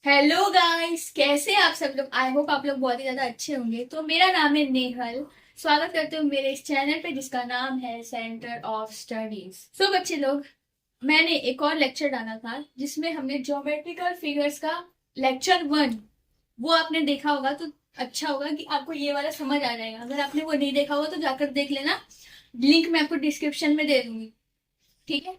Hello guys, कैसे हैं आप सब लोग। आई होप आप लोग बहुत ही ज्यादा अच्छे होंगे। तो मेरा नाम है नेहल। स्वागत करते हूँ मेरे इस चैनल पे जिसका नाम है सेंटर ऑफ स्टडीज। सो बच्चे लोग, मैंने एक और लेक्चर डाला था जिसमें हमने ज्योमेट्रिकल फिगर्स का लेक्चर 1, वो आपने देखा होगा तो अच्छा होगा कि आपको ये वाला समझ आ जाएगा। अगर आपने वो नहीं देखा होगा तो जाकर देख लेना, लिंक मैं आपको डिस्क्रिप्शन में दे दूंगी। ठीक है।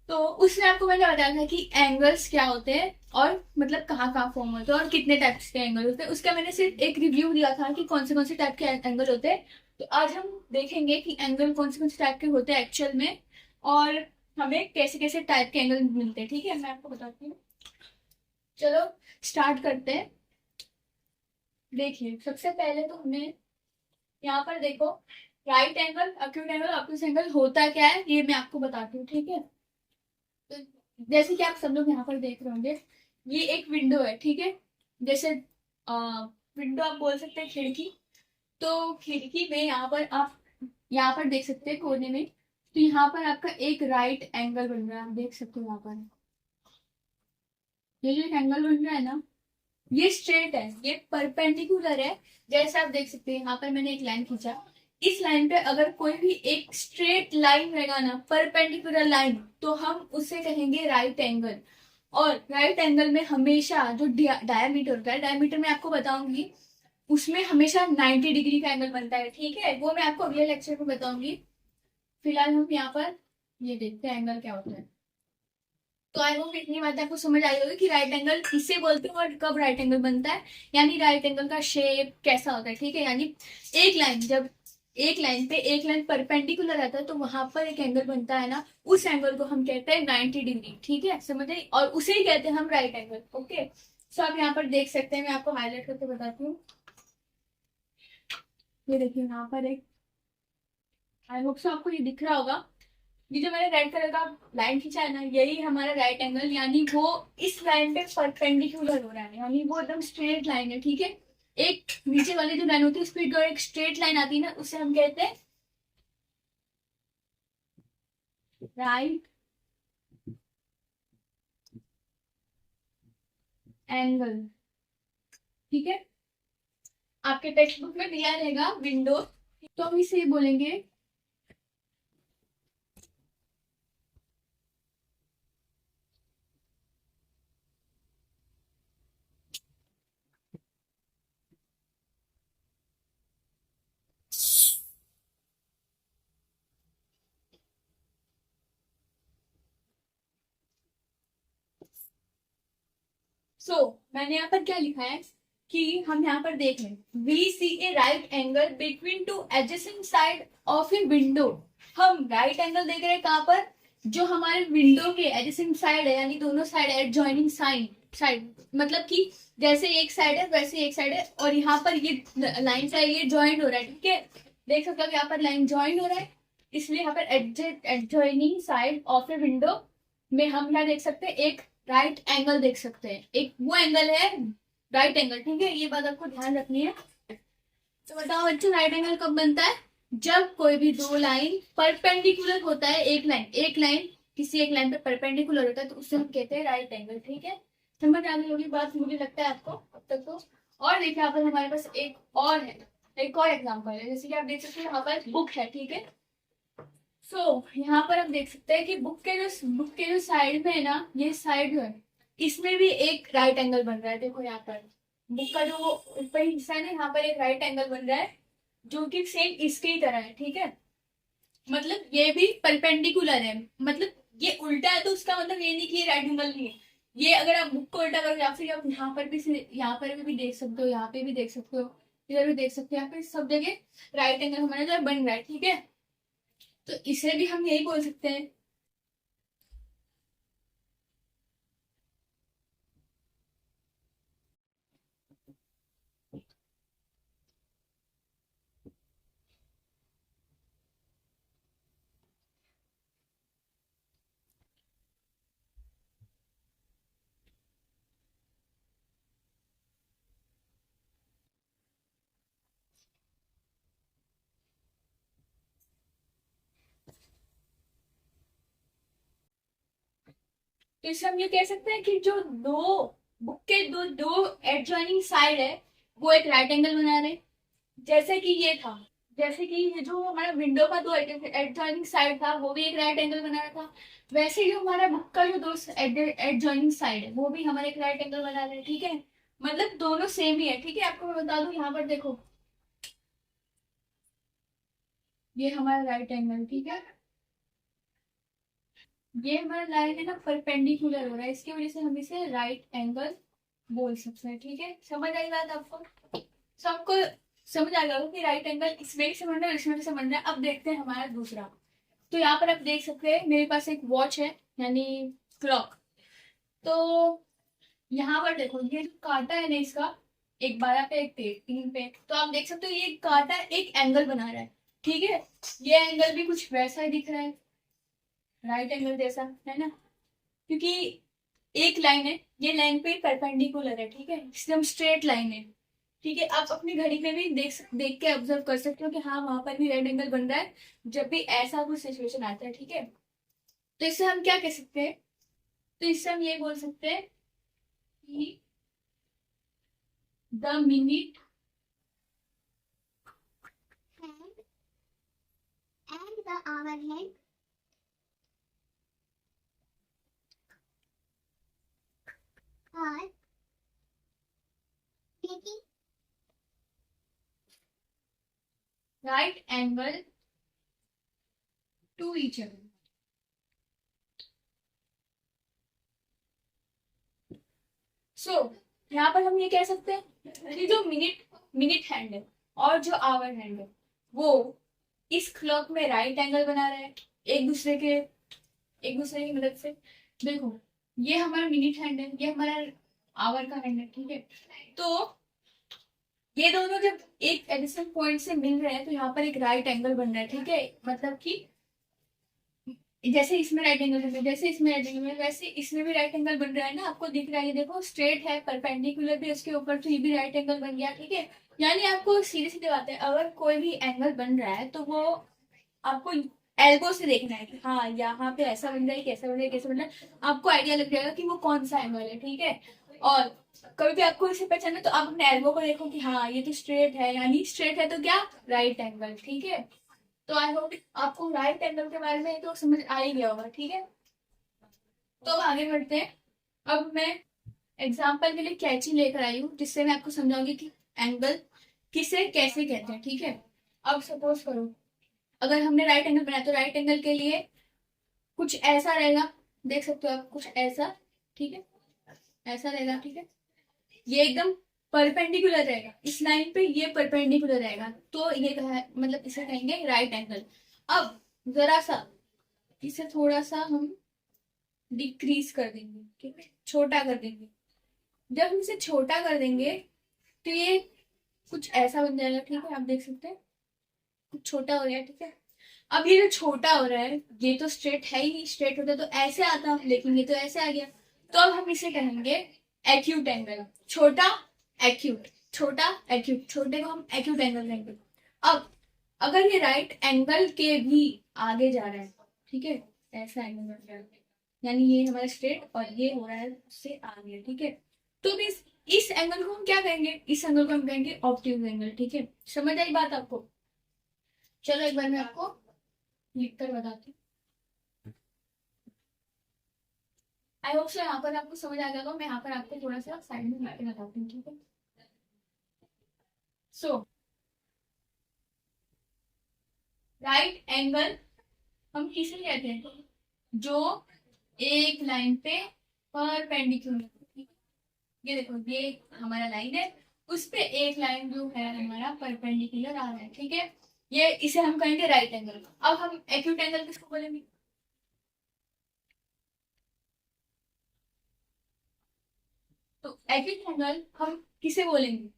तो उसमें आपको मैंने बताया था कि एंगल्स क्या होते हैं और मतलब कहाँ कहाँ फॉर्म होते हैं और कितने टाइप्स के एंगल होते हैं। उसका मैंने सिर्फ एक रिव्यू दिया था कि कौन से टाइप के एंगल होते हैं। तो आज हम देखेंगे कि एंगल कौन से टाइप के होते हैं एक्चुअल में, और हमें कैसे कैसे टाइप के एंगल मिलते हैं। ठीक है, मैं आपको बताती हूँ। चलो स्टार्ट करते हैं। देखिए, सबसे पहले तो हमें यहाँ पर देखो, right angle, acute angle, obtuse angle होता क्या है ये मैं आपको बताती हूँ। ठीक है। तो जैसे कि आप सब लोग यहाँ पर देख रहे होंगे, ये एक विंडो है। ठीक है। जैसे विंडो आप बोल सकते हैं खिड़की। तो खिड़की में यहाँ पर आप यहाँ पर देख सकते हैं कोने में। तो यहाँ पर आपका एक राइट एंगल बन रहा है, आप देख सकते हो यहाँ पर। ये जो एक एंगल बन रहा है ना, ये स्ट्रेट है, ये परपेंडिकुलर है। जैसे आप देख सकते हैं यहाँ पर मैंने एक लाइन खींचा। इस लाइन पे अगर कोई भी एक स्ट्रेट लाइन रहेगा ना, परपेंडिकुलर लाइन, तो हम उसे कहेंगे राइट एंगल। और राइट एंगल में हमेशा जो डायमीटर होता है, डायमीटर मैं आपको बताऊंगी, उसमें हमेशा 90 डिग्री का एंगल बनता है। ठीक है, वो मैं आपको अगले लेक्चर में बताऊंगी। फिलहाल हम यहाँ पर ये देखते हैं एंगल क्या होता है। तो आई होप इतनी बात आपको समझ आई होगी कि राइट एंगल किससे बोलते हैं और कब राइट एंगल बनता है, यानी राइट एंगल का शेप कैसा होता है। ठीक है, यानी एक लाइन, जब एक लाइन पे एक लाइन परपेंडिकुलर रहता है तो वहां पर एक एंगल बनता है ना, उस एंगल को हम कहते हैं 90 डिग्री। ठीक है, समझे, और उसे ही कहते हैं हम राइट एंगल। ओके। सो आप यहाँ पर देख सकते हैं, मैं आपको हाईलाइट करके बताती हूँ। ये देखिए यहाँ पर एक, आई होप सो आपको ये दिख रहा होगा। ये जो मैंने रेड कलर का लाइन खींचा है ना, यही हमारा राइट एंगल, यानी वो इस लाइन पे परपेंडिकुलर हो रहा है, यानी वो एकदम स्ट्रेट लाइन है। ठीक है। एक नीचे वाली जो लाइन होती है उस पर जो एक स्ट्रेट लाइन आती है ना, उसे हम कहते हैं राइट एंगल। ठीक है। आपके टेक्स्ट बुक में दिया रहेगा विंडो, तो हम इसे बोलेंगे। मैंने यहाँ पर क्या लिखा है कि हम यहाँ पर देख लें, we see a right angle between two adjacent side of a window. हम राइट एंगल देख रहे हैं कहाँ पर, जो हमारे विंडो के एडजेसेंट साइड है, यानी दोनों साइड एडजॉइनिंग साइड, मतलब कि जैसे एक साइड है वैसे एक साइड है, और यहाँ पर ये लाइन का ये ज्वाइंट हो रहा है। ठीक है, देख सकते हो यहाँ पर लाइन ज्वाइंट हो रहा है, इसलिए यहाँ पर adjoining side of a window में हम क्या देख सकते हैं, एक राइट एंगल देख सकते हैं। एक वो एंगल है राइट एंगल। ठीक है, ये बात आपको ध्यान रखनी है। तो बताओ बच्चों, राइट एंगल कब बनता है, जब कोई भी दो लाइन परपेंडिकुलर होता है। एक लाइन किसी एक लाइन पे परपेंडिकुलर होता है तो उससे हम कहते हैं राइट एंगल। ठीक है, समझ आ गई होगी बात, मुझे लगता है आपको अब तक तो। और देखिए यहाँ पर हमारे पास एक और है, एक और एग्जाम्पल है। जैसे कि आप देख सकते हैं यहाँ पर बुक है। ठीक है। यहाँ पर हम देख सकते हैं कि बुक के जो साइड में है ना, ये साइड जो है, इसमें भी एक राइट एंगल बन रहा है। देखो यहाँ पर बुक का जो ऊपर हिस्सा है ना, यहाँ पर एक राइट एंगल बन रहा है जो कि सेम इसके ही तरह है। ठीक है, मतलब ये भी परपेंडिकुलर है, मतलब ये उल्टा है तो उसका मतलब ये नहीं कि ये राइट एंगल नहीं है। ये अगर आप बुक को उल्टा करो, या फिर आप यहाँ पर भी देख सकते हो, यहाँ पे भी देख सकते हो, इधर भी देख सकते हो, यहाँ पे सब जगह राइट एंगल हमारा जो है बन रहा है। ठीक है, तो इसे भी हम यही बोल सकते हैं। तो इससे हम ये कह सकते हैं कि जो दो बुक के दो दो एडजॉइनिंग साइड है वो एक राइट एंगल बना रहे हैं। जैसे कि ये था, जैसे कि ये जो हमारा विंडो का दो एडजॉइनिंग साइड था वो भी एक राइट एंगल बना रहा था, वैसे ही जो हमारा बुक का जो दो एडजॉइनिंग साइड है वो भी हमारे एक राइट एंगल बना रहे हैं। ठीक है, मतलब दोनों सेम ही है। ठीक है, आपको मैं बता दूं, यहाँ पर देखो ये हमारा राइट एंगल, ठीक है, ये हमारा लाइन है ना परपेंडिकुलर हो रहा है, इसकी वजह से हम इसे राइट एंगल बोल सकते हैं। ठीक है, समझ आई बात आपको? सबको समझ आ गया कि राइट एंगल इसमें भी समझना है, इसमें भी समझना है। अब देखते हैं हमारा दूसरा। तो यहाँ पर आप देख सकते हैं मेरे पास एक वॉच है, यानी क्लॉक। तो यहाँ पर देखो ये जो कांटा है ना इसका, एक 12 पे, एक 3 पे, तो आप देख सकते हो ये कांटा एक एंगल बना रहा है। ठीक है, ये एंगल भी कुछ वैसा ही दिख रहा है, राइट एंगल जैसा, है ना, क्योंकि एक लाइन है, ये लाइन पे परपेंडिकुलर है। ठीक है, एकदम स्ट्रेट लाइन है। ठीक है, आप अपनी घड़ी में भी देख के ऑब्जर्व कर सकते हो कि हाँ वहां पर भी राइट एंगल बन रहा है जब भी ऐसा कुछ सिचुएशन आता है। ठीक है, तो इससे हम क्या कह सकते हैं, तो इससे हम ये बोल सकते हैं कि the minute and the hour hand are taking right angle to each other. So यहाँ पर हम ये कह सकते हैं कि जो मिनट हैंड है और जो आवर हैंड है वो इस क्लॉक में राइट एंगल बना रहे हैं एक दूसरे की मदद से। देखो ये हमारा मिनट हैंड है, ये हमारा आवर का हैंड है। ठीक है, तो ये दोनों जब एक एडिशन पॉइंट से मिल रहे हैं तो यहाँ पर एक राइट एंगल बन रहा है। ठीक है, मतलब कि जैसे इसमें राइट एंगल बन रहा है, जैसे इसमें राइट एंगल बन रहा है, वैसे इसमें भी राइट एंगल बन रहा है ना, आपको दिख रहा है, ये देखो स्ट्रेट है, परपेंडिकुलर भी उसके ऊपर, तो ये भी राइट एंगल बन गया। ठीक है, यानी आपको सीधे सीधे बात है, अगर कोई भी एंगल बन रहा है तो वो आपको एल्बो से देखना है कि हाँ यहाँ पे ऐसा बन रहा है, कैसा बन रहा है, कैसा बन रहा है, आपको आइडिया लग जाएगा कि वो कौन सा एंगल है। ठीक है, और कभी भी आपको इसे पहचाना तो आप अपने एल्बो को देखो कि हाँ ये तो स्ट्रेट है, यानी स्ट्रेट है तो क्या, राइट एंगल। ठीक है, तो आई होप आपको राइट एंगल के बारे में तो समझ आ ही गया होगा। ठीक है, तो अब आगे बढ़ते हैं। अब मैं एग्जाम्पल के लिए कैची लेकर आई हूँ जिससे मैं आपको समझाऊंगी कि एंगल किसे कैसे कहते हैं। ठीक है, अब सपोज करो अगर हमने राइट एंगल बनाया तो राइट एंगल के लिए कुछ ऐसा रहेगा, देख सकते हो आप, कुछ ऐसा। ठीक है, ऐसा रहेगा। ठीक है, ये एकदम परपेंडिकुलर रहेगा, इस लाइन पे ये परपेंडिकुलर रहेगा, तो ये मतलब इसे कहेंगे राइट एंगल। अब जरा सा इसे थोड़ा सा हम डिक्रीज कर देंगे, ठीक है, छोटा कर देंगे। जब हम इसे छोटा कर देंगे तो ये कुछ ऐसा बन जाएगा। ठीक है, आप देख सकते हैं कुछ छोटा हो गया। ठीक है, अब ये जो छोटा हो रहा है ये तो स्ट्रेट है ही नहीं, स्ट्रेट होता तो ऐसे आता, लेकिन ये तो ऐसे आ गया, तो अब हम इसे कहेंगे एक्यूट एंगल। छोटा एक्यूट, छोटा एक्यूट, छोटे को हम एक्यूट एंगल कहेंगे। अब अगर ये राइट एंगल के भी आगे जा रहा है, ठीक है, ऐसा एंगल बन रहा है, यानी ये हमारा स्ट्रेट और ये हो रहा है उससे आगे। ठीक है, तो इस एंगल को हम क्या कहेंगे, इस एंगल को हम कहेंगे ऑब्ट्यूज एंगल। ठीक है, समझ आई बात आपको? चलो एक बार मैं आपको लिख कर बताती हूँ। आई होप सो यहाँ पर आपको समझ आ गया, मैं यहाँ पर आपको थोड़ा सा साइड में लिख के बताती हूँ। ठीक है, सो राइट एंगल हम किसे कहते हैं, जो एक लाइन पे परपेंडिकुलर। ये देखो ये हमारा लाइन है, उस पे एक लाइन जो है हमारा परपेंडिकुलर आ रहा है। ठीक है, ये इसे हम कहेंगे राइट एंगल। अब हम एक्यूट एंगल किसको बोलेंगे, तो एक्यूट एंगल हम किसे बोलेंगे,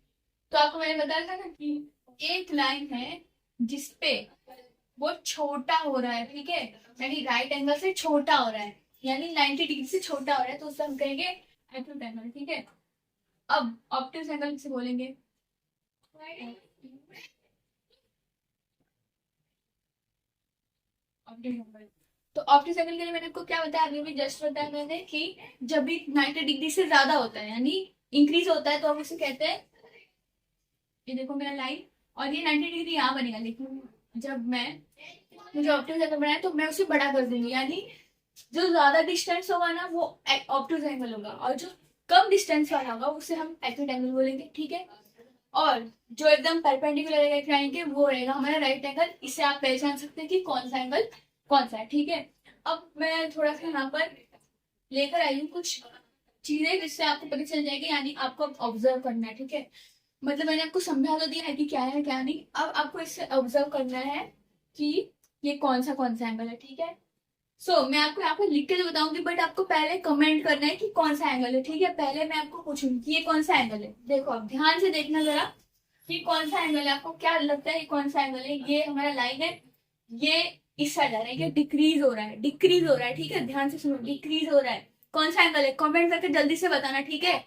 तो आपको मैंने बताया था ना कि एक लाइन है जिसपे वो छोटा हो रहा है। ठीक है, यानी राइट एंगल से छोटा हो रहा है, यानी 90 डिग्री से छोटा हो रहा है, तो उसे हम कहेंगे एक्यूट एंगल। ठीक है, अब ऑब्ट्यूज एंगल किसे बोलेंगे, ऑब्ट्यूज एंगल। तो ऑब्ट्यूज एंगल के लिए मैंने आपको क्या बताया, अभी भी जस्ट बताया मैंने कि जब भी 90 डिग्री से ज्यादा होता है, यानी इंक्रीज होता है तो हम उसे कहते हैं, ये देखो मेरा लाइन, और ये 90 डिग्री यहाँ बनेगा, लेकिन जब मैं मुझे ऑप्टिमम एंगल बनाया तो मैं उसे बड़ा कर दूंगी, यानी जो ज्यादा डिस्टेंस होगा ना वो ऑप्टिमम एंगल होगा, और जो कम डिस्टेंस वाला होगा उसे हम एक्यूट एंगल बोलेंगे, ठीक है। और जो एकदम परपेंडिकुलर रहेगा एक लाइन के वो रहेगा हमारा राइट एंगल। इससे आप पहचान सकते हैं कि कौन सा एंगल कौन सा है, ठीक है। अब मैं थोड़ा सा यहाँ पर लेकर आई हूँ कुछ चीजें जिससे आपको पता चल जाएगी, यानी आपको ऑब्जर्व करना है, ठीक है। मतलब मैंने आपको समझा तो दिया है कि क्या है क्या नहीं, अब आपको इससे ऑब्जर्व करना है कि ये कौन सा एंगल है, ठीक है। मैं आपको यहाँ पर लिख के तो बताऊंगी, बट आपको पहले कमेंट करना है कि कौन सा एंगल है, ठीक है। पहले मैं आपको पूछूंगी कि ये कौन सा एंगल है, देखो आप ध्यान से देखना जरा कि कौन सा एंगल है, आपको क्या लगता है ये कौन सा एंगल है। ये हमारा लाइन है, ये इस साइड आ रहा है, ये डिक्रीज हो रहा है, डिक्रीज हो रहा है, ठीक है। ध्यान से सुनो, डिक्रीज हो रहा है, कौन सा एंगल है कमेंट करके जल्दी से बताना, ठीक है।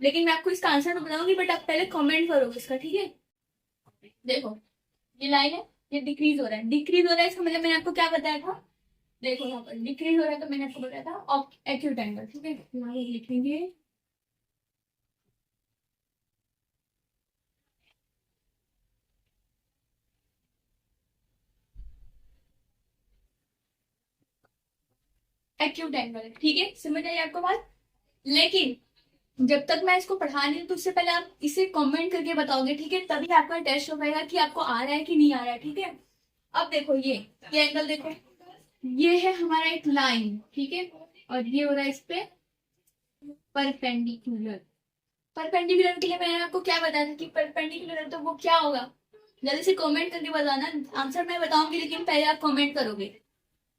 लेकिन मैं आपको इसका आंसर तो बताऊंगी, बट आप पहले कमेंट करोगे इसका, ठीक है। देखो ये लाइन है, ये डिक्रीज हो रहा है, डिक्रीज हो रहा है, इसका मतलब मैंने आपको क्या बताया था, देखो यहाँ पर डिक्रीज हो रहा है तो मैंने आपको बताया था एक्यूट एंगल, ठीक है। यहाँ पर लिखेंगे एक्यूट एंगल, ठीक है। समझ आई आपको बात। लेकिन जब तक मैं इसको पढ़ा नहीं हूं, तो उससे पहले आप इसे कमेंट करके बताओगे, ठीक है। तभी आपका टेस्ट हो पाएगा कि आपको आ रहा है कि नहीं आ रहा है, ठीक है। अब देखो ये एंगल देखो, ये है हमारा एक लाइन, ठीक है, और ये हो रहा है इस पे परपेंडिकुलर। परपेंडिकुलर के लिए मैंने आपको क्या बताया था कि परपेंडिकुलर है तो वो क्या होगा, जल्दी से कमेंट करके बताना। आंसर मैं बताऊंगी लेकिन पहले आप कमेंट करोगे।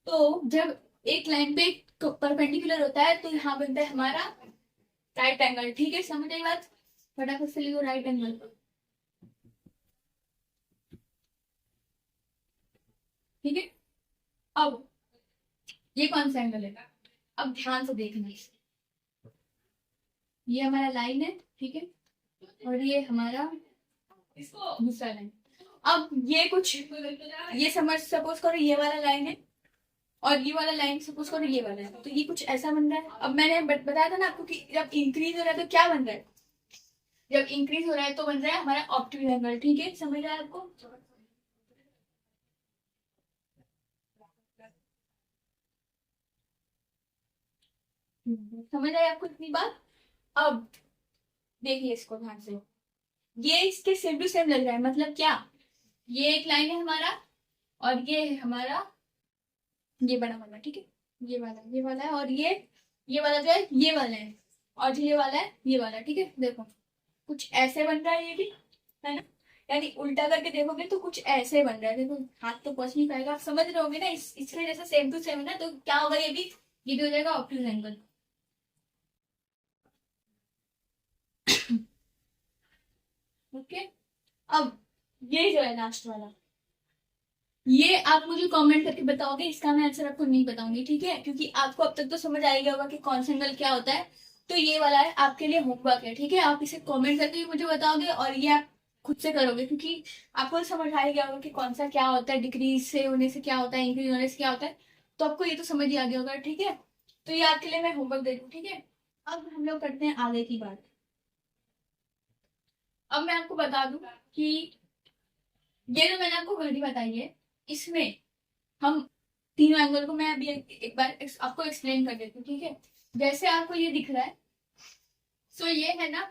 तो जब एक लाइन पे परपेंडिकुलर होता है तो यहाँ बनता है हमारा राइट एंगल, ठीक है। समझ आई बात, फटाफट से लिखो राइट एंगल, ठीक है। अब ये कौन सा एंगल है, अब ध्यान से देखना इसे, ये हमारा लाइन है, ठीक है, और ये हमारा दूसरा लाइन। अब ये कुछ, ये समझ सपोज करो ये वाला लाइन है, और ये वाला लाइन सपोज करो ये वाला है, तो ये कुछ ऐसा बन रहा है। अब मैंने बताया था ना आपको कि जब इंक्रीज हो रहा है तो क्या बन रहा है, जब इंक्रीज हो रहा है तो बन रहा है हमारा ऑप्टिमम एंगल, ठीक है। समझ रहा है आपको, समझ आए आपको इतनी बात। अब देखिए इसको ध्यान से, ये इसके सेम टू सेम लग रहा है, मतलब क्या, ये एक लाइन है हमारा, और ये है हमारा ये बड़ा वाला, ठीक है। ये वाला है, और ये वाला जो है ये वाला है, और जो ये वाला है ये वाला, ठीक है। देखो कुछ ऐसे बन रहा है ये भी, है ना, यानी उल्टा करके देखोगे तो कुछ ऐसे बन रहा है, देखो हाथ तो पहुंच नहीं पाएगा, आप समझ रहे होगे ना। इसके जैसे सेम टू सेम है ना, तो क्या होगा, ये भी हो जाएगा ऑप्टिमम एंगल। ओके। अब ये जो है लास्ट वाला, ये आप मुझे कमेंट करके बताओगे, इसका मैं आंसर आपको नहीं बताऊंगी, ठीक है, क्योंकि आपको अब तक तो समझ आ गया होगा कि कौन सा एंगल क्या होता है। तो ये वाला है आपके लिए होमवर्क है, ठीक है। आप इसे कमेंट करके भी मुझे बताओगे, और ये आप खुद से करोगे, क्योंकि आपको समझ आ ही गया होगा कि कौन सा क्या होता है, डिक्रीज से होने से क्या होता है, इंक्रीज होने से क्या होता है। तो आपको ये तो समझ ही आ गया होगा, ठीक है। तो ये आपके लिए मैं होमवर्क दे दूँ, ठीक है। अब हम लोग करते हैं आगे की बात। अब मैं आपको बता दूं कि ये जो मैंने आपको घड़ी बताई है, इसमें हम तीनों एंगल को मैं अभी एक बार आपको एक्सप्लेन कर देती हूँ, ठीक है। जैसे आपको ये दिख रहा है, ये है ना,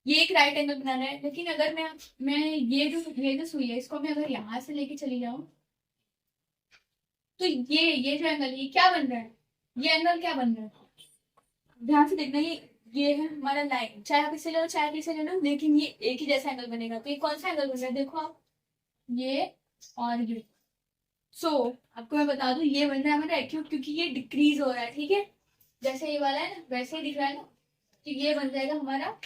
ये एक राइट एंगल बना रहा है, लेकिन अगर मैं ये जो सुई है इसको मैं अगर यहाँ से लेके चली जाऊं, तो ये जो एंगल ये क्या बन रहा है, ये एंगल क्या बन रहा है, ध्यान से देखना। ये है हमारा लाइन, चाहे आप इसे ले लो चाहे आप इसे ले लो, लेकिन ये एक ही जैसा एंगल बनेगा। तो ये कौन सा एंगल बन रहा है, देखो आप, ये और ये। आपको मैं बता दूं ये बन रहा है हमारा एक्यूट, क्योंकि ये डिक्रीज हो रहा है, ठीक है। जैसे ये वाला है ना वैसे ही दिख रहा है ना, तो ये बन जाएगा हमारा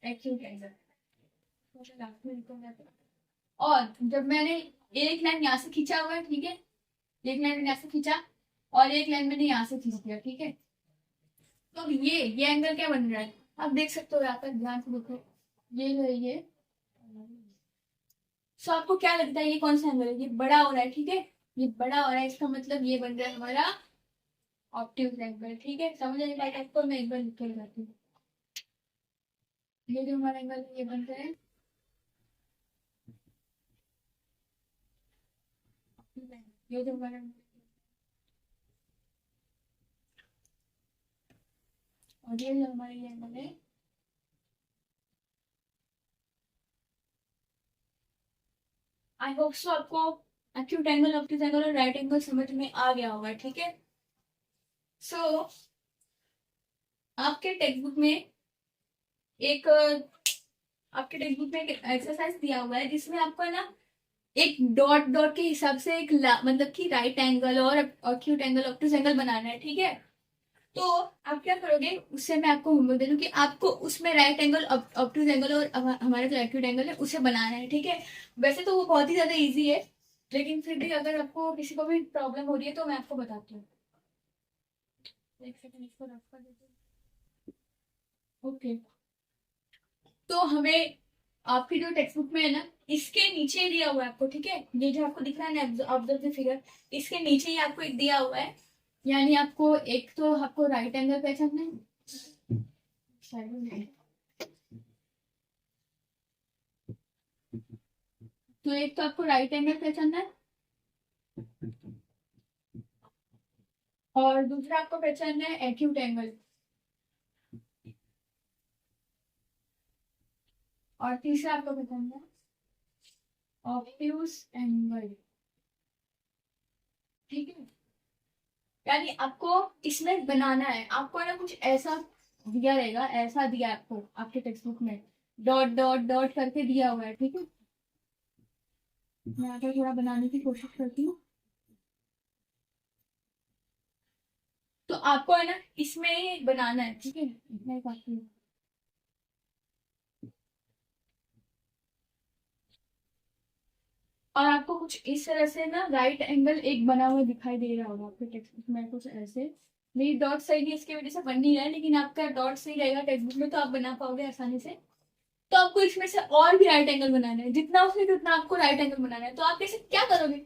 एक्यूट एंगल। और जब मैंने एक लाइन यहाँ से खींचा हुआ है, ठीक है, एक लाइन मैंने यहाँ से खींचा, और एक लाइन मैंने यहाँ से खींच दिया, ठीक है। तो ये एंगल क्या बन रहा है, आप देख सकते हो यहाँ पर, ध्यान से देखो, ये जो है ये। आपको क्या लगता है ये कौन सा एंगल है, ये बड़ा हो रहा है, ठीक है, ये बड़ा हो रहा है, इसका मतलब ये बन रहा है हमारा ऑप्टिमम एंगल, ठीक है। समझ आने बात आपको, मैं एक बार लिख के बताती हूँ। ये जो हमारा एंगल ये बन रहा है, ये जो हमारा और ये जो हमारा ये एंगल है, आई होप सो आपको एक्यूट एंगल, ऑब्टयूज एंगल और राइट एंगल समझ में आ गया होगा, ठीक है। सो आपके टेक्स्ट बुक में एक आपके टेक्स्ट बुक में एक एक्सरसाइज दिया हुआ है जिसमें आपको है ना एक डॉट डॉट के हिसाब से एक मतलब कि राइट एंगल और एक्यूट एंगल, ऑब्टयूज एंगल बनाना है, ठीक है। तो आप क्या करोगे, उससे मैं आपको होमवर्क दे दूं कि आपको उसमें राइट एंगल, ऑब्टयूज एंगल और हमारा जो एक्यूट एंगल है उसे बनाना है, ठीक है। वैसे तो वो बहुत ही ज्यादा इजी है, लेकिन फिर भी अगर आपको किसी को भी प्रॉब्लम हो रही है तो मैं आपको बताती हूँ। एक सेकंड इसको रख कर देती हूँ। ओके, तो हमें आपकी जो टेक्स्ट बुक में है ना, इसके नीचे दिया हुआ है आपको, ठीक है। ये जो आपको दिख रहा है ना, ऑब्जर्व द फिगर, इसके नीचे ही आपको एक दिया हुआ है। यानी आपको एक तो आपको राइट एंगल पहचानना है, साइड में। तो एक तो आपको राइट एंगल पहचानना है, और दूसरा आपको पहचानना है एक्यूट एंगल, और तीसरा आपको पहचानना है ऑब्ट्यूज एंगल, ठीक है। यानी आपको इसमें बनाना है, आपको है ना कुछ ऐसा दिया रहेगा, ऐसा दिया है आपको आपके टेक्स्ट बुक में, डॉट डॉट डॉट करके दिया हुआ है, ठीक है। मैं आगे थोड़ा बनाने की कोशिश करती हूँ। तो आपको है ना इसमें बनाना है, ठीक है। मैं काफी हूँ। और आपको कुछ इस तरह से ना राइट एंगल एक बना हुआ दिखाई दे रहा होगा आपके टेक्स्ट बुक में, कुछ ऐसे। मेरी डॉट सही नहीं, इसकी वजह से बन नहीं रहा है, लेकिन आपका डॉट सही रहेगा टेक्स्ट बुक में तो आप बना पाओगे आसानी से। तो आपको इसमें से और भी राइट एंगल बनाना है, जितना उसमें उतना आपको राइट एंगल बनाना है। तो आप कैसे क्या करोगे,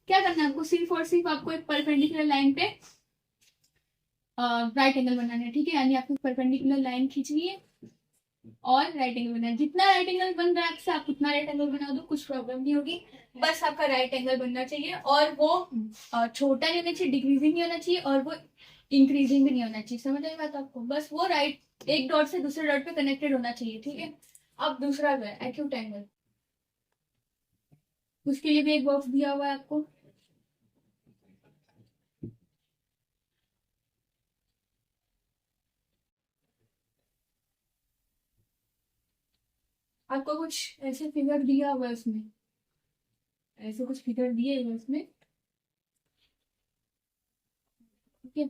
क्या करना है आपको, सिर्फ और सिर्फ आपको एक परपेंडिकुलर लाइन पे राइट एंगल बनाना है, ठीक है। यानी आपको परपेंडिकुलर लाइन खींचनी है और राइट एंगल बनाना है। जितना राइट एंगल बन रहा है आपसे, आप उतना राइट एंगल बना दो, कुछ प्रॉब्लम नहीं होगी। बस आपका राइट एंगल बनना चाहिए, और वो छोटा नहीं होना चाहिए, डिक्रीजिंग नहीं होना चाहिए, और वो इंक्रीजिंग भी नहीं होना चाहिए। समझ आई बात आपको, बस वो राइट एक डॉट से दूसरे डॉट पे कनेक्टेड होना चाहिए, ठीक है। अब दूसरा जो है एक्यूट एंगल, उसके लिए भी एक बॉक्स दिया हुआ है आपको। आपको कुछ ऐसे फिगर दिया हुआ है उसमें, ऐसे कुछ फिगर दिए हुए हैं उसमें, ठीक है।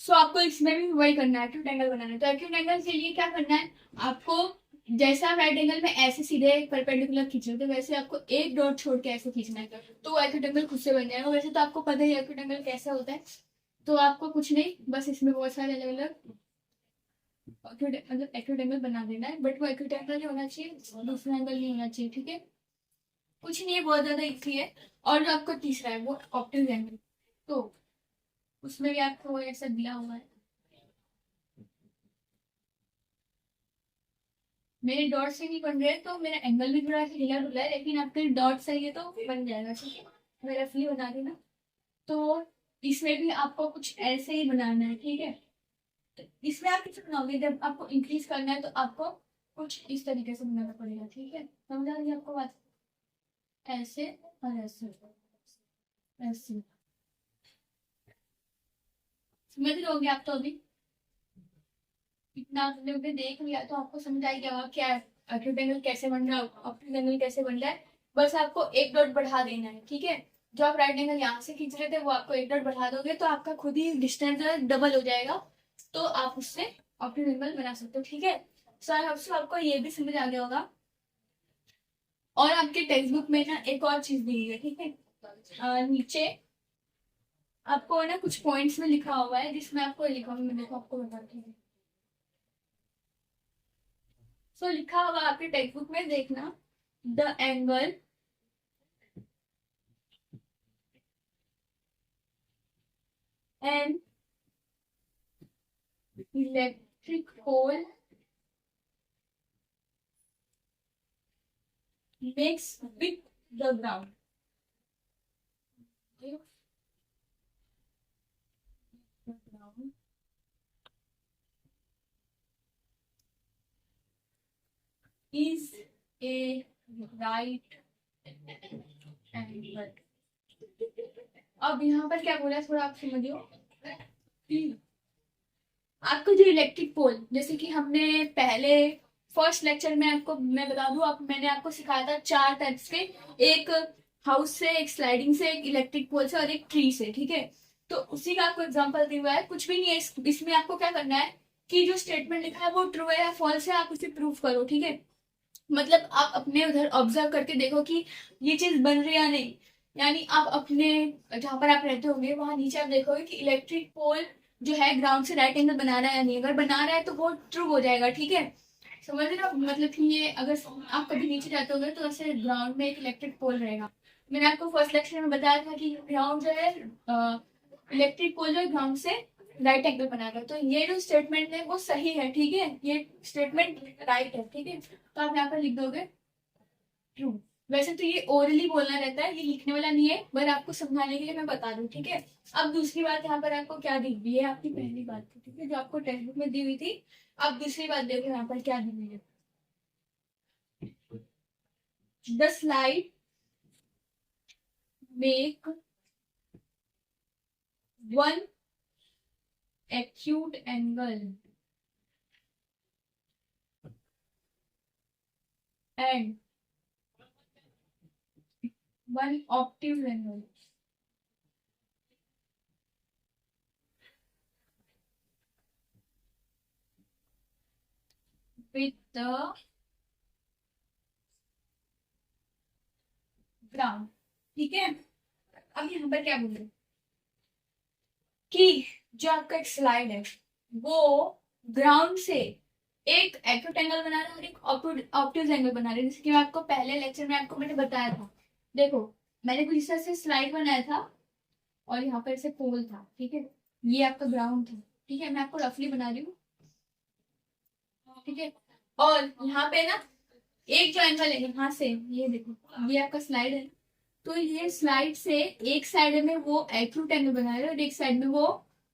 सो आपको इसमें भी वही करना है, एक्यूट एंगल बनाना है। तो एक्यूट एंगल के लिए क्या करना है आपको, जैसा आप राइट एंगल में ऐसे सीधे परपेंडिकुलर खींच रहे थे, वैसे आपको एक डॉट छोड़ के ऐसे खींचना है, तो एक्यूट एंगल खुद से बन जाएगा। वैसे तो आपको पता ही एक्यूट एंगल कैसा होता है, तो आपको कुछ नहीं, बस इसमें बहुत सारे अलग अलग मतलब एक्यूट एंगल बना देना है। बट वो एक्यूट एंगल नहीं होना चाहिए, दूसरा एंगल नहीं होना चाहिए, ठीक है। कुछ नहीं है, बहुत ज्यादा इजी है। और जो आपको तीसरा है वो ऑप्टिक एंगल, तो उसमें भी आपको ऐसा दिया हुआ है। मेरे डॉट से नहीं बन रहे, तो मेरा एंगल भी थोड़ा सा हिला डुला है, लेकिन आपके डॉट सही है तो बन जाएगा, ठीक है। मैं रफली बना देना। तो इसमें भी आपको कुछ ऐसे ही बनाना है, ठीक है। तो इसमें आप किसे बनाओगे, जब आपको इंक्रीज करना है तो आपको कुछ इस तरीके से बनाना पड़ेगा, ठीक है। समझ आ रही है आपको बात, ऐसे और ऐसे, ऐसे। समझ रहे होंगे आप तो अभी, इतना आपने उन्हें देख लिया तो आपको समझ आ गया होगा क्या एक्यूट एंगल कैसे बन रहा है, ऑप्टिक एंगल कैसे बन रहा है। बस आपको एक डॉट बढ़ा देना है, ठीक है। जो आप राइट एंगल यहाँ से खींच रहे थे वो आपको एक डॉट बढ़ा दोगे तो आपका खुद ही डिस्टेंस जो है डबल हो जाएगा, तो आप उससे ऑप्टिक एंगल बना सकते हो, ठीक है। सर अब आपको ये भी समझ आ गया होगा। और आपके टेक्स्ट बुक में ना एक और चीज दी है, ठीक है। नीचे आपको ना कुछ पॉइंट्स में लिखा हुआ है, जिसमें आपको लिखा हुआ है, मैं देखो आपको बताती हूँ। सो लिखा होगा आपके टेक्स्ट बुक में, देखना, the angle and electric pole makes with the ground. Is a right angle. अब यहाँ पर क्या बोला है थोड़ा आप समझियो। आपको जो इलेक्ट्रिक पोल, जैसे कि हमने पहले फर्स्ट लेक्चर में आपको मैं बता दूं, मैंने आपको सिखाया था 4 टाइप्स के, एक हाउस से, एक स्लाइडिंग से, एक इलेक्ट्रिक पोल से और एक ट्री से, ठीक है। तो उसी का आपको एग्जांपल दिया हुआ है, कुछ भी नहीं है इसमें आपको क्या करना है कि जो स्टेटमेंट लिखा है वो ट्रू है या फॉल्स है, आप उसे प्रूव करो, ठीक है। मतलब आप अपने उधर ऑब्जर्व करके देखो कि ये चीज बन रही है या नहीं। यानी आप अपने जहां पर आप रहते होंगे वहां नीचे आप देखोगे कि इलेक्ट्रिक पोल जो है ग्राउंड से राइट एंगल बना रहा है या नहीं। अगर बना रहा है तो वो ट्रू हो जाएगा, ठीक है। समझ रहे हो, मतलब कि ये अगर आप कभी नीचे जाते होंगे तो ऐसे ग्राउंड में एक इलेक्ट्रिक पोल रहेगा। मैंने आपको फर्स्ट लेक्चर में बताया था कि ग्राउंड जो है इलेक्ट्रिक पोल जो है ग्राउंड से राइट एंगल बनाएगा। तो ये जो स्टेटमेंट है वो सही है, ठीक है, ये स्टेटमेंट राइट है, ठीक है। तो आप यहाँ पर लिख दोगे ट्रू। वैसे तो ये ओरली बोलना रहता है, ये लिखने वाला नहीं है, पर आपको समझाने के लिए मैं बता दूं, ठीक है। अब दूसरी बात यहाँ पर आपको क्या दी हुई है, आपकी पहली बात थी, ठीक है, जो आपको टेक्स्ट बुक में दी हुई थी। अब दूसरी बात देखो यहाँ पर क्या दी हुई है। The slide make one acute angle and one obtuse angle with the ground, ठीक है। अब यहाँ पर क्या बोल रहे कि जो आपका एक स्लाइड है वो ग्राउंड से एक एक्यूट एंगल बना रहा है और एक ऑब्ट्यूज एंगल बना रहा है, जैसे कि मैं आपको पहले लेक्चर में आपको मैंने बताया था। देखो मैंने कुछ इस तरह से स्लाइड बनाया था और यहाँ पर ऐसे पोल था, ठीक है, ये आपका ग्राउंड था, ठीक है। मैं आपको रफली बना रही हूँ, ठीक है। और यहाँ पे ना एक जो एंगल है यहाँ से, ये देखो ये आपका स्लाइड है, तो ये स्लाइड से एक साइड में वो एक्यूट एंगल बना रहे हैं और एक साइड में वो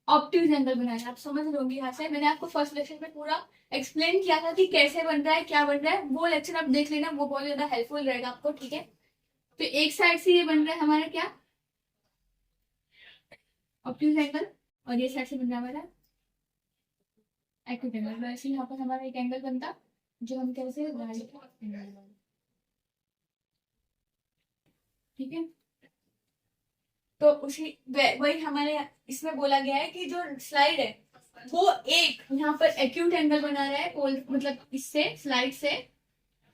ऑब्ट्यूज एंगल बना रहे हैं। आप समझ लोगे यहाँ से, मैंने आपको फर्स्ट लेक्चर में पूरा एक्सप्लेन किया था कि कैसे बन रहा है, क्या बन रहा है, वो लेक्चर आप देख लेना, वो बहुत ज्यादा हेल्पफुल रहेगा आपको, ठीक है। तो एक साइड से ये बन रहा है हमारा क्या, ऑब्ट्यूज एंगल, और ये साइड से बन रहा है हमारा एक्यूट एंगल। वैसे यहाँ पर हमारा एक एंगल बनता जो हम कैसे राइट एंगल, ठीक है। तो उसी वही हमारे इसमें बोला गया है कि जो स्लाइड है वो एक यहाँ पर एक्यूट एंगल बना रहा है पोल, मतलब इससे स्लाइड से,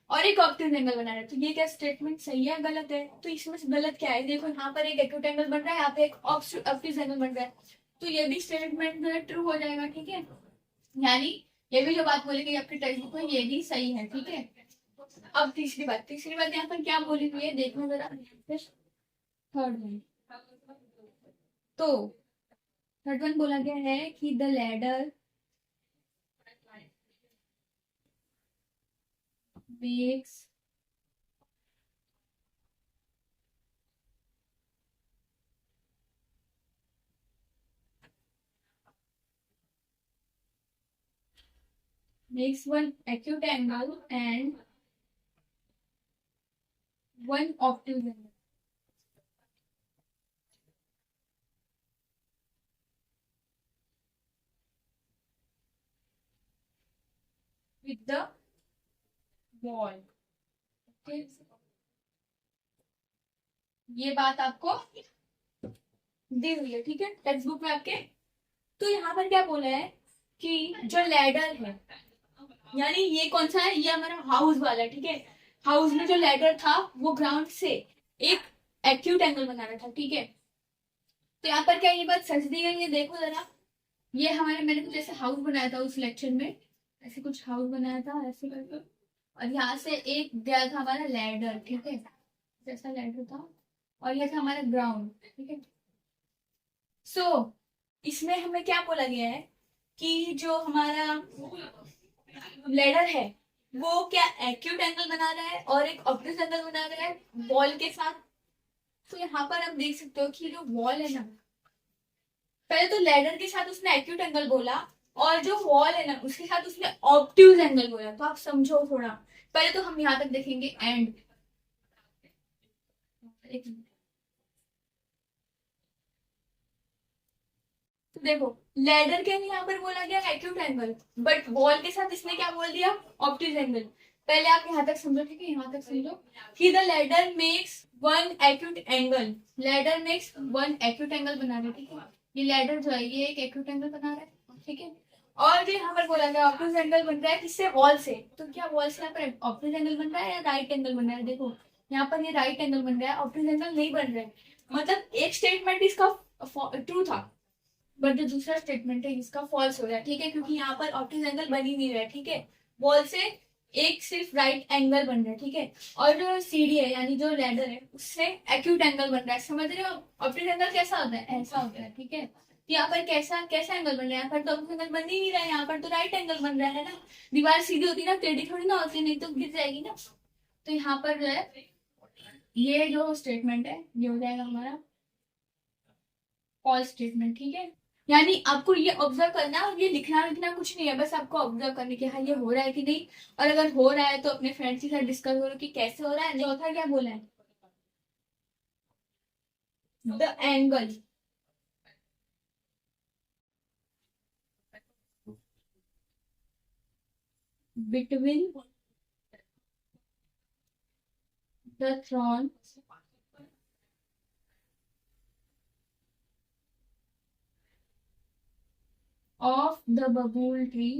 और एक ऑब्ट्यूज एंगल बना रहा है। तो ये क्या स्टेटमेंट सही है गलत है? तो इसमें से गलत क्या है, देखो यहाँ पर एक एक्यूट एंगल बन रहा है, यहाँ पे एक ऑब्ट्यूज एंगल बन रहा है, तो ये भी स्टेटमेंट जो है ट्रू हो जाएगा, ठीक है। यानी ये भी जो बात बोलेगी आपके टेक्स्ट बुक में ये भी सही है, ठीक है। अब तीसरी बात यहाँ पर क्या बोली हुई है देखो जरा, थर्ड वन। तो थर्ड वन बोला गया है कि the ladder makes one acute angle and one obtuse angle with the wall, okay? ये बात आपको दी हुई है, ठीक है, टेक्स्ट बुक में आपके। तो यहाँ पर क्या बोला है कि जो लैडर है, यानी ये कौन सा है, ये हमारा हाउस वाला है, ठीक है। हाउस में जो लैडर था वो ग्राउंड से एक एक्यूट एंगल बना रहा था, ठीक है। तो यहाँ पर क्या ये बात सच दी गई है, देखो जरा, ये हमारे मैंने कुछ ऐसे हाउस बनाया था उस लेक्चर में, ऐसे कुछ हाउस बनाया था ऐसे करके, और यहाँ से एक दिया था हमारा लैडर, ठीक है, जैसा लैडर था, और यह था हमारा ग्राउंड, ठीक है। सो इसमें हमें क्या बोला गया है कि जो हमारा लैडर है वो क्या एक्यूट एंगल बना रहा है और एक ऑब्टूज एंगल बना रहा है वॉल के साथ। तो यहाँ पर आप देख सकते हो कि जो वॉल है ना, पहले तो लैडर के साथ उसने एक्यूट एंगल बोला, और जो वॉल है ना उसके साथ उसने ऑब्ट्यूज एंगल बोला। तो आप समझो थोड़ा, पहले तो हम यहाँ तक देखेंगे एंड। तो देखो, लैडर के लिए यहाँ पर बोला गया एक्यूट एंगल, बट वॉल के साथ इसने क्या बोल दिया, ऑब्ट्यूज एंगल। पहले आप यहाँ तक समझो, ठीक है, यहाँ तक समझो कि the ladder makes one acute angle. Ladder makes one acute angle बना रहे, ठीक है, ये लैडर जो है ये एक एक्यूट एंगल बना रहा है, ठीक है। और जो यहाँ पर बोला गया ऑब्ट्यूज एंगल बन रहा है किससे, वॉल से। तो क्या वॉल से यहाँ पर ऑब्ट्यूज एंगल बन रहा है या राइट एंगल बन रहा है? देखो यहाँ पर ये राइट एंगल बन रहा है, ऑब्ट्यूज एंगल नहीं बन रहा है। मतलब एक स्टेटमेंट इसका ट्रू था, बट जो दूसरा स्टेटमेंट है इसका फॉल्स हो रहा है, ठीक है, क्योंकि यहाँ पर ऑब्ट्यूज एंगल बन ही नहीं रहा है, ठीक है। वॉल से एक सिर्फ राइट एंगल बन रहा है, ठीक है। और जो सीढ़ी है यानी जो लैडर है उससे एक्यूट एंगल बन रहा है, समझ रहे हो? ऑब्ट्यूज एंगल कैसा होता है, ऐसा होता है, ठीक है। यहाँ पर कैसा कैसा एंगल बन रहा है, यहाँ पर तो ऑब्ट्यूज एंगल बन ही नहीं रहा है, यहाँ पर तो राइट एंगल बन रहा है ना। दीवार सीधी होती ना, टेढ़ी थोड़ी ना होती, नहीं तो गिर जाएगी ना। तो यहाँ पर जो है ये जो स्टेटमेंट है ये हो जाएगा हमारा फॉल्स स्टेटमेंट, ठीक है। यानी आपको ये ऑब्जर्व करना और ये लिखना लिखना कुछ नहीं है, बस आपको ऑब्जर्व करने की हाँ ये हो रहा है कि नहीं, और अगर हो रहा है तो अपने फ्रेंड्स के साथ डिस्कस करो कि कैसे हो रहा है। चौथा क्या बोला है, the angle between the thrown of the बबूल ट्री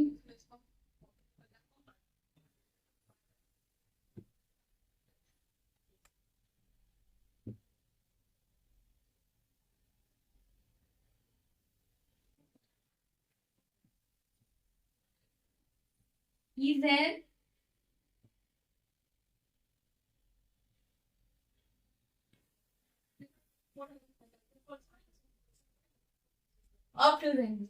is an obtuse।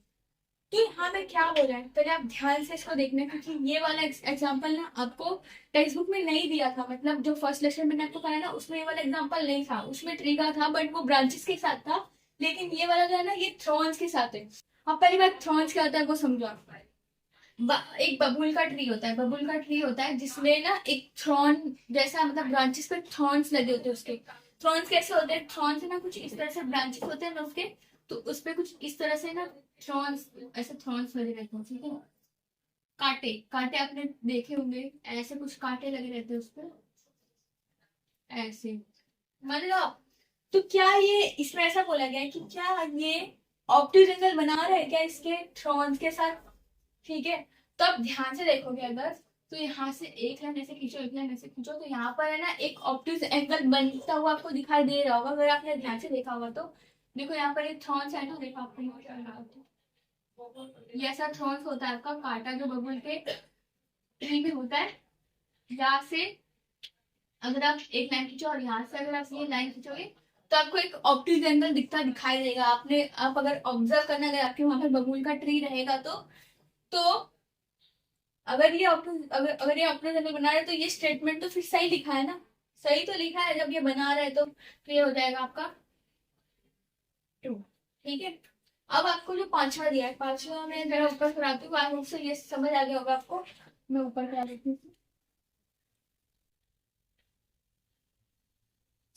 तो यहाँ पे क्या हो रहा है, पहले आप ध्यान से इसको देखना, क्योंकि ये वाला एग्जांपल ना आपको टेक्स्ट बुक में नहीं दिया था। मतलब जो फर्स्ट लेक्चर मैंने आपको कराया ना उसमें ये वाला एग्जांपल नहीं था, उसमें ट्री का था बट वो ब्रांचेस के साथ था। लेकिन ये वाला जो है ना ये थ्रॉन्स के साथ है। अब पहली बात थ्रॉन्स क्या होता है वो समझो आप। एक बबूल का ट्री होता है, बबूल का ट्री होता है जिसमें ना एक थ्रॉन जैसा, मतलब ब्रांचेस पे थ्रॉन्स लगे होते हैं उसके। थ्रॉन्स कैसे होते हैं, थ्रॉन्स है ना कुछ इस तरह से ब्रांचेस होते हैं ना उसके, तो उस पे कुछ इस तरह से ना थ्रॉन्स, ऐसे थ्रॉन्स लगे रहते हैं, ठीक है। कांटे कांटे आपने देखे होंगे, ऐसे कुछ कांटे लगे रहते हैं उस पर, ऐसे, मतलब। तो क्या ये इसमें ऐसा बोला गया है कि क्या ये ऑप्टिक एंगल बना रहा है क्या इसके थ्रॉन्स के साथ, ठीक है। तो आप ध्यान से देखोगे अगर, तो यहाँ से एक लाइन ऐसे खींचो, एक लाइन ऐसे खींचो, तो यहाँ पर है ना एक ऑप्टिक एंगल बनता हुआ आपको दिखाई दे रहा होगा अगर आपने ध्यान से देखा होगा तो। देखो यहाँ पर एक थ्रॉन्स है ना, देखो आपको यहाँ पर लगा दो। ये ऐसा थ्रॉन्स होता है आपका कांटा जो बबूल के ट्री में होता है। यहाँ से अगर आप एक लाइन खींचो और यहाँ से अगर आप ये लाइन खींचोगे तो आपको एक ऑप्टिक एंगल दिखता दिखाई देगा। आपने आप अगर ऑब्जर्व करना, अगर आपके वहां पर बबूल का ट्री रहेगा तो अगर ये अगर ये ऑप्टिक एंगल बना रहा है तो ये स्टेटमेंट तो फिर सही लिखा है ना, सही तो लिखा है। जब ये बना रहा है तो ये हो जाएगा आपका ट्रू, ठीक है। अब आपको जो पांचवा दिया है, पांचवा मैं जरा ऊपर कराती हूँ, आई होप से ये समझ आ गया होगा आपको। मैं ऊपर करा देती हूँ।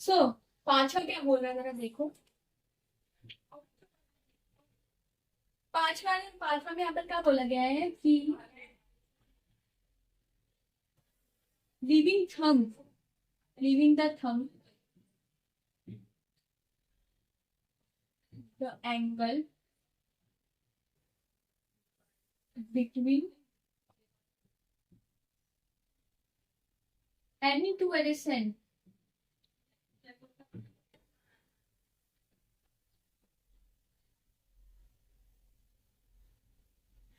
सो पांचवा क्या बोल रहा है जरा देखो। पांचवा में यहाँ पर क्या बोला गया है कि leaving thumb, leaving the thumb the angle between any two adjacent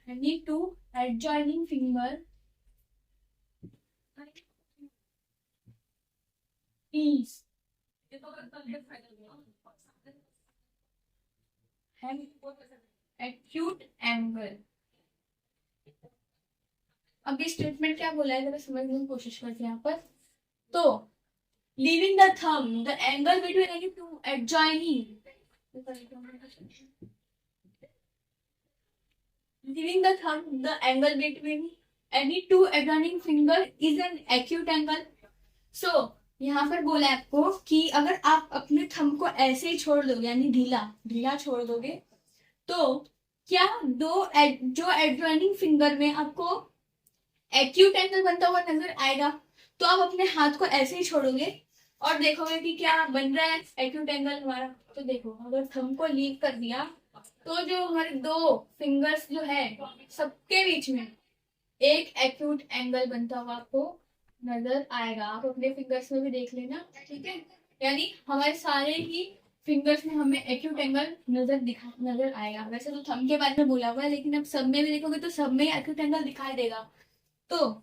any two adjoining finger is an acute angle अब ये स्टेटमेंट क्या बोला है जरा समझने की कोशिश करते हैं यहाँ पर। तो leaving the thumb the angle between any two adjoining leaving the thumb the angle between any two adjoining finger is an acute angle. So यहाँ पर बोला है आपको कि अगर आप अपने थंब को ऐसे ही छोड़ दोगे यानी ढीला ढीला छोड़ दोगे तो क्या जो एडजॉइनिंग फिंगर में आपको एक्यूट एंगल बनता हुआ नजर आएगा। तो आप अपने हाथ को ऐसे ही छोड़ोगे और देखोगे कि क्या बन रहा है एक्यूट एंगल हमारा। तो देखो अगर थंब को लीव कर दिया तो जो हमारे दो फिंगर्स जो है सबके बीच में एक एक्यूट एंगल बनता हुआ आपको नजर आएगा। आप अपने फिंगर्स में भी देख लेना, ठीक है। यानी हमारे सारे ही फिंगर्स में हमें एक्यूट एंगल नजर आएगा। वैसे तो थंब के बारे में बोला हुआ है लेकिन अब सब में भी देखोगे तो सब में एक्यूट एंगल दिखाई देगा। तो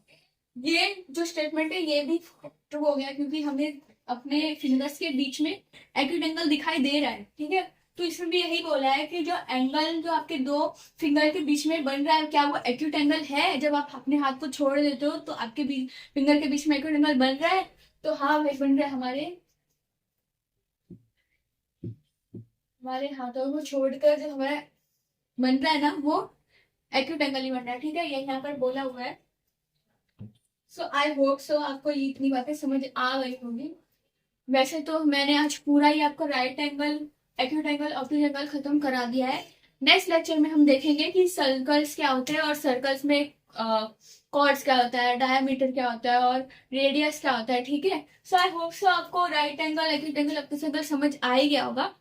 ये जो स्टेटमेंट है ये भी ट्रू हो गया क्योंकि हमें अपने फिंगर्स के बीच में एक्यूट एंगल दिखाई दे रहा है, ठीक है। तो इसमें भी यही बोला है कि जो एंगल जो आपके दो फिंगर के बीच में बन रहा है क्या वो एक्यूट एंगल है। जब आप अपने हाथ को छोड़ देते हो तो आपके फिंगर के बीच में एक्यूट एंगल बन रहा है। तो हाँ भाई बन रहा है। हमारे हाथों को छोड़कर जो हमारा बन रहा है ना वो एक्यूट एंगल ही बन रहा है, ठीक है। ये यहाँ पर बोला हुआ है। सो आई होप सो आपको ये इतनी बातें समझ आ गई होगी। वैसे तो मैंने आज पूरा ही आपको right angle acute angle obtuse angle खत्म करा दिया है। नेक्स्ट लेक्चर में हम देखेंगे कि सर्कल्स क्या होते हैं और सर्कल्स में कॉर्ड्स क्या होता है, डायमीटर क्या होता है और रेडियस क्या होता है, ठीक है। सो आई होप सो आपको right angle acute angle obtuse angle समझ आ ही गया होगा।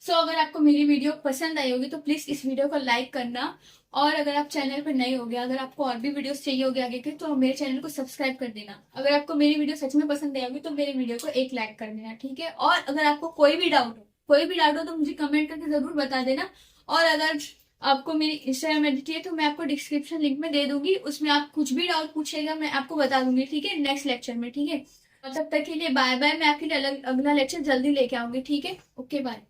सो अगर आपको मेरी वीडियो पसंद आई होगी तो प्लीज इस वीडियो को लाइक करना और अगर आप चैनल पर नए हो गए, अगर आपको और भी वीडियोस चाहिए होगी आगे के तो मेरे चैनल को सब्सक्राइब कर देना। अगर आपको मेरी वीडियो सच में पसंद आई होगी तो मेरी वीडियो को एक लाइक कर देना, ठीक है। और अगर आपको कोई भी डाउट हो तो मुझे कमेंट करके जरूर बता देना। और अगर आपको मेरी इंस्टाग्राम आईडी चाहिए तो मैं आपको डिस्क्रिप्शन लिंक में दे दूंगी, उसमें आप कुछ भी डाउट पूछेगा मैं आपको बता दूंगी, ठीक है, नेक्स्ट लेक्चर में, ठीक है। तब तक के लिए बाय बाय। मैं आपके लिए अगला लेक्चर जल्दी लेके आऊंगी, ठीक है। Okay bye.